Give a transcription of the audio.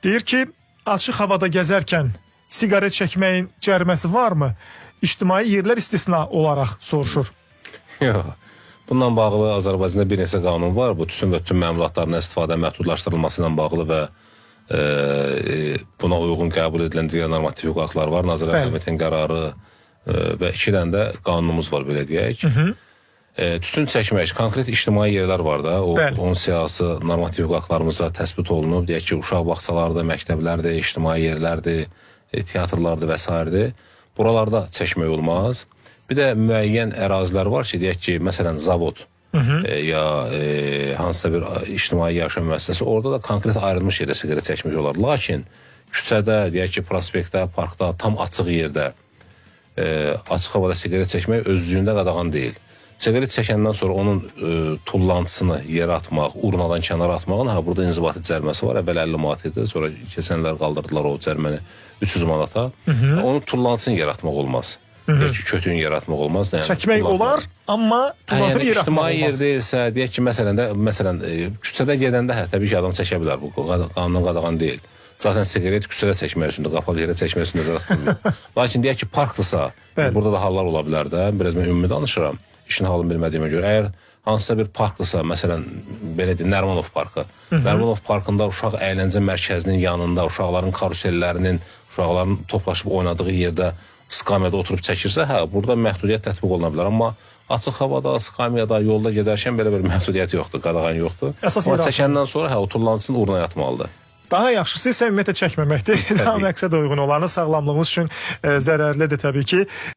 Deyir ki, açıq havada gəzərkən siqaret çəkməyin cəriməsi varmı? İctimai yerlər istisna olaraq soruşur. Yox. Bununla bağlı Azərbaycanda bir neçə qanun var. Bu tütün və tütün məmulatlarının istifadə məhdudlaşdırılması ilə bağlı və buna uyğun qəbul edilən digər normativ hüquqlar var. Nazirlər Komitəsinin qərarı və 2 dənə də qanunumuz var, belə deyək. Tütün çəkmək, konkret ictimai yerlər var da, onun siyasi normativ hüquqlarımızda təsbit olunub. Deyək ki, uşaq bağçalardır, məktəblərdir, ictimai yerlərdir, teatrlardır və s. Buralarda çəkmək olmaz. Bir də müəyyən ərazilər var ki, deyək ki, məsələn, zavod ya hansısa bir ictimai yaşam müəssisəsi, orada da konkret ayrılmış yerdə siqaret çəkmək olar. Lakin küçədə, deyək ki, prospektdə, parkda, tam açıq yerdə açıq havada siqaret çəkmək özlüyündə qadağan deyil. Siqaret çəkəndən sonra onun tullantısını yerə atmaq, urnadan kənara atmağın burada inzibati cəriməsi var. Əvvəl 50 manat idi, sonra keçənlər qaldırdılar o cəriməni 300 manata. Onun tullantısını yerə atmaq olmaz. Deyək ki, kötüyünü yaratmaq olmaz. Çəkmək olar, amma tullantını yerə atmaq olmaz. İctimai yer deyilsə, deyək ki, məsələn, küçədə gedəndə təbii ki, adam çəkə bilər. Bu qanunun qadağan deyil. Zaten siqaret küçədə çəkmək üstündə, qapalı yerə çəkmək üstündə nəzərət tutulur. Lakin deyək ki, parkdırsa, burada da hallar ola bilər də. Biraz mən ümumi danışıram, işin halını bilmədiyimə görə. Əgər hansısa bir parkdırsa, məsələn, belə deyil, Nərimanov parkı. Nərimanov parkında uşaq əyləncə mərkəzinin yanında, uşaqların karusellərinin, uşaqların toplaşıb oynadığı yerdə skamyada oturub çəkirsə, burada məhdudiyyət tətbiq oluna bilər. Amma açıq havada, skamyada, yolda gedərkən belə bir məhdudiyyət yoxdur, qadağan yoxdur. Amma çəkəndən sonra o tullantısını urnaya atmalıdır. Daha yaxşısı isə ümumiyyətlə çəkməməkdir. Daha məqsəd uyğun olanı sağlamlığımız üçün zərərlidir təbii ki.